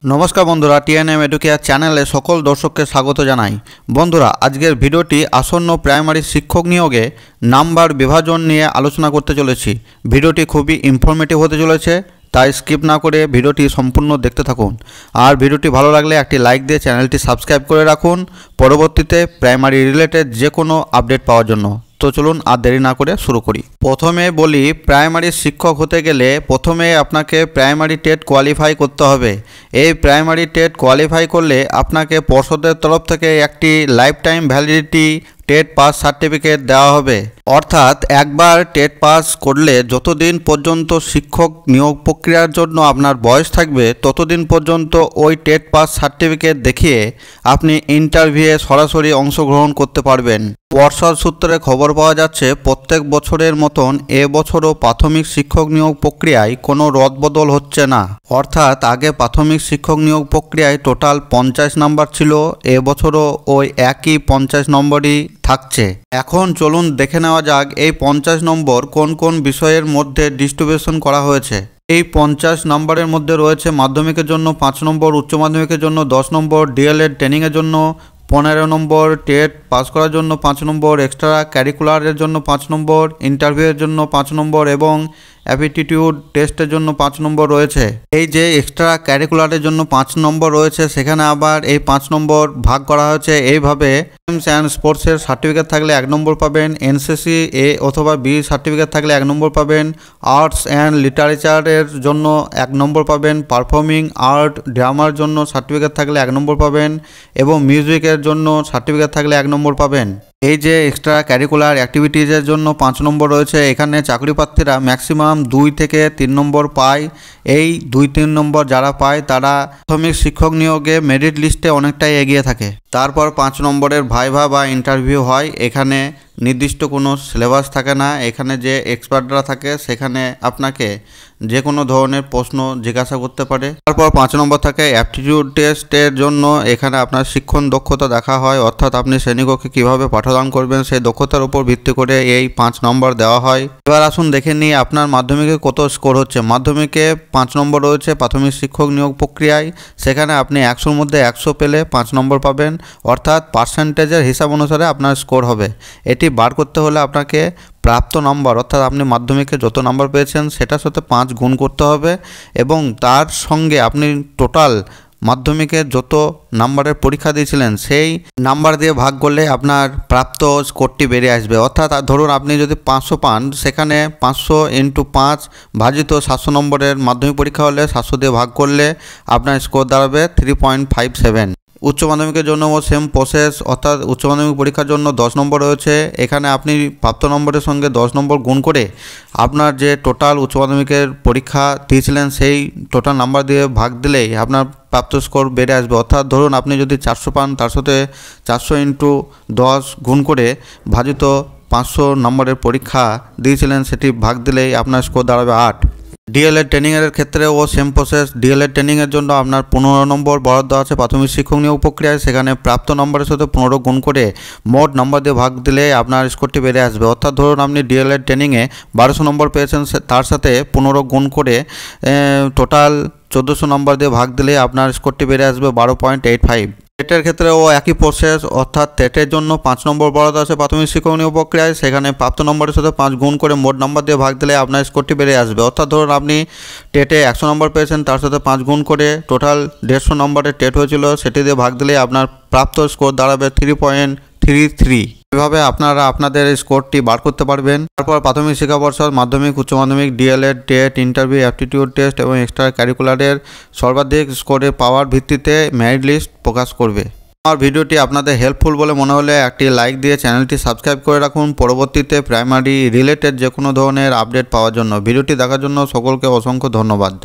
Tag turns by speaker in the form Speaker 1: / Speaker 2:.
Speaker 1: नमस्कार बंधुरा TNM Educare चैनले सकल दर्शक के स्वागत जानाई। बंधुरा आजकेर भिडियोटी आसन्न प्राइमारि शिक्षक नियोगे नाम्बार विभाजन निये आलोचना करते चलेछि। भिडियोटी खूबई इनफरमेटिव होते चलेছে, তাই স্কিপ না করে ভিডিওটি সম্পূর্ণ দেখতে থাকুন। আর ভিডিওটি ভালো লাগলে একটি লাইক দিয়ে চ্যানেলটি সাবস্ক্রাইব করে রাখুন পরবর্তীতে প্রাইমারি রিলেটেড যে কোনো আপডেট পাওয়ার জন্য। তো চলুন আর দেরি না করে শুরু করি। প্রথমে বলি, প্রাইমারি শিক্ষক হতে গেলে প্রথমে আপনাকে প্রাইমারি টেট কোয়ালিফাই করতে হবে। এই প্রাইমারি টেট কোয়ালিফাই করলে আপনাকে পর্ষদের তরফ থেকে একটি life time validity TET pass certificate দেওয়া হবে। অর্থাৎ একবার টেট পাস করলে যতদিন পর্যন্ত শিক্ষক নিয়োগ প্রক্রিয়ার জন্য আপনার বয়স থাকবে ততদিন পর্যন্ত ওই টেট পাস সার্টিফিকেট দেখিয়ে আপনি ইন্টারভিউয়ে সরাসরি অংশগ্রহণ করতে পারবেন। পর্ষদ সূত্রে খবর পাওয়া যাচ্ছে প্রত্যেক বছরের মতন এবছরও প্রাথমিক শিক্ষক নিয়োগ প্রক্রিয়ায় কোনো রদবদল হচ্ছে না। অর্থাৎ আগে প্রাথমিক শিক্ষক নিয়োগ প্রক্রিয়ায় টোটাল 50 নাম্বার ছিল, এবছরও ওই একই 50 নম্বরই থাকছে। এখন চলুন দেখে নেওয়া যাক এই 50 নম্বর কোন কোন বিষয়ের মধ্যে ডিস্ট্রিবিউশন করা হয়েছে। এই 50 নম্বরের মধ্যে রয়েছে মাধ্যমিকের জন্য 5 নম্বর, উচ্চ মাধ্যমিকের জন্য 10 নম্বর, ডিএলএড ট্রেনিংয়ের জন্য 15 নম্বর, টেট পাস করার জন্য 5 নম্বর, এক্সট্রা ক্যারিকুলারের জন্য 5 নম্বর, ইন্টারভিউয়ের জন্য 5 নম্বর এবং অ্যাপটিটিউড টেস্টের জন্য 5 নম্বর রয়েছে। এই যে এক্সট্রা ক্যারিকুলারের জন্য 5 নম্বর রয়েছে সেখানে আবার এই 5 নম্বর ভাগ করা হয়েছে এইভাবে। গেমস অ্যান্ড স্পোর্টসের সার্টিফিকেট থাকলে 1 নম্বর পাবেন, এনসিসি এ অথবা বি সার্টিফিকেট থাকলে 1 নম্বর পাবেন, আর্টস অ্যান্ড লিটারেচারের জন্য 1 নম্বর পাবেন, পারফর্মিং আর্ট ড্রামার জন্য সার্টিফিকেট থাকলে 1 নম্বর পাবেন এবং মিউজিকের জন্য সার্টিফিকেট থাকলে 1 নম্বর পাবেন। এই যে এক্সট্রা ক্যারিকুলার অ্যাক্টিভিটিজের জন্য 5 নম্বর রয়েছে, এখানে চাকরি প্রার্থীরা ম্যাক্সিমাম 2 থেকে 3 নম্বর পায়। এই 2-3 নম্বর যারা পায় তারা প্রাথমিক শিক্ষক নিয়োগে মেরিট লিস্টে অনেকটাই এগিয়ে থাকে। তারপর 5 নম্বরের ভাইভা বা ইন্টারভিউ হয়। এখানে নির্দিষ্ট কোনো সিলেবাস থাকে না, এখানে যে এক্সপার্টরা থাকে সেখানে আপনাকে যে কোনো ধরনের প্রশ্ন জিজ্ঞাসা করতে পারে। তারপর 5 নম্বর থাকে অ্যাপটিটিউড টেস্টের জন্য, এখানে আপনার শিক্ষণ দক্ষতা দেখা হয়, অর্থাৎ আপনি শ্রেণীকক্ষে কীভাবে পাঠদান করবেন সেই দক্ষতার উপর ভিত্তি করে এই 5 নম্বর দেওয়া হয়। এবার আসুন দেখে নিই আপনার মাধ্যমিকে কত স্কোর হচ্ছে। মাধ্যমিকে 5 নম্বর রয়েছে প্রাথমিক শিক্ষক নিয়োগ প্রক্রিয়ায়, সেখানে আপনি 100-র মধ্যে 100 পেলে 5 নম্বর পাবেন, অর্থাৎ পার্সেন্টেজের হিসাব অনুসারে আপনার স্কোর হবে। এটি বার করতে হলে আপনাকে প্রাপ্ত নম্বর অর্থাৎ আপনি মাধ্যমিকে যত নম্বর পেয়েছেন সেটার সাথে 5 গুণ করতে হবে এবং তার সঙ্গে আপনি টোটাল মাধ্যমিকে যত নাম্বারের পরীক্ষা দিয়েছিলেন সেই নাম্বার দিয়ে ভাগ করলে আপনার প্রাপ্ত স্কোরটি বেরিয়ে আসবে। অর্থাৎ ধরুন আপনি যদি 500 পান, সেখানে 500 × 5 ভাজিত 700 নম্বরের মাধ্যমিক পরীক্ষা হলে 700 দিয়ে ভাগ করলে আপনার স্কোর দাঁড়াবে 3.57। উচ্চ মাধ্যমিকের জন্য সেম প্রসেস, অর্থাৎ উচ্চ মাধ্যমিক পরীক্ষার জন্য 10 নম্বর রয়েছে, এখানে আপনি প্রাপ্ত নম্বরের সঙ্গে 10 নম্বর গুণ করে আপনার যে টোটাল উচ্চ মাধ্যমিকের পরীক্ষা দিয়েছিলেন সেই টোটাল নাম্বার দিয়ে ভাগ দিলেই আপনার প্রাপ্ত স্কোর বেড়ে আসবে। অর্থাৎ ধরুন আপনি যদি 400 পান, তার সাথে 400 × 10 গুণ করে ভাজিত 500 নম্বরের পরীক্ষা দিয়েছিলেন সেটি ভাগ দিলেই আপনার স্কোর দাঁড়াবে 8। ডিএলএড ট্রেনিংয়ের ক্ষেত্রেও সেম প্রসেস। ডিএলএড ট্রেনিংয়ের জন্য আপনার 15 নম্বর বরাদ্দ আছে প্রাথমিক শিক্ষক নিয়োগ প্রক্রিয়ায়, সেখানে প্রাপ্ত নম্বরের সাথে 15 গুণ করে মোট নম্বর দিয়ে ভাগ দিলে আপনার স্কোরটি বেড়ে আসবে। অর্থাৎ ধরুন আপনি ডিএলএড ট্রেনিংয়ে 1200 নম্বর পেয়েছেন, তার সাথে 15 গুণ করে টোটাল 1400 নম্বর দিয়ে ভাগ দিলে আপনার স্কোরটি বেড়ে আসবে 12.85। টেটের ক্ষেত্রেও একই প্রসেস, অর্থাৎ টেটের জন্য 5 নম্বর বরাদ্দ আছে প্রাথমিক শিক্ষক নিয়োগ প্রক্রিয়ায়, সেখানে প্রাপ্ত নম্বরের সাথে 5 গুণ করে মোট নম্বর দিয়ে ভাগ দিলে আপনার স্কোরটি বেড়ে আসবে। অর্থাৎ ধরুন আপনি টেটে 100 নম্বর পেয়েছেন, তার সাথে 5 গুণ করে টোটাল 150 নম্বরের টেট হয়েছিল সেটি দিয়ে ভাগ দিলে আপনার প্রাপ্ত স্কোর দাঁড়াবে 3.33। এভাবে আপনারা আপনাদের স্কোরটি বার করতে পারবেন। তারপর প্রাথমিক শিক্ষা পর্ষদ মাধ্যমিক, উচ্চ মাধ্যমিক, D El Ed, TET, interview, aptitude test এবং এক্সট্রা ক্যারিকুলারের সর্বাধিক স্কোরের পাওয়ার ভিত্তিতে মেরিট লিস্ট প্রকাশ করবে। আমার ভিডিওটি আপনাদের হেল্পফুল বলে মনে হলে একটি লাইক দিয়ে চ্যানেলটি সাবস্ক্রাইব করে রাখুন পরবর্তীতে প্রাইমারি রিলেটেড যে কোনো ধরনের আপডেট পাওয়ার জন্য। ভিডিওটি দেখার জন্য সকলকে অসংখ্য ধন্যবাদ।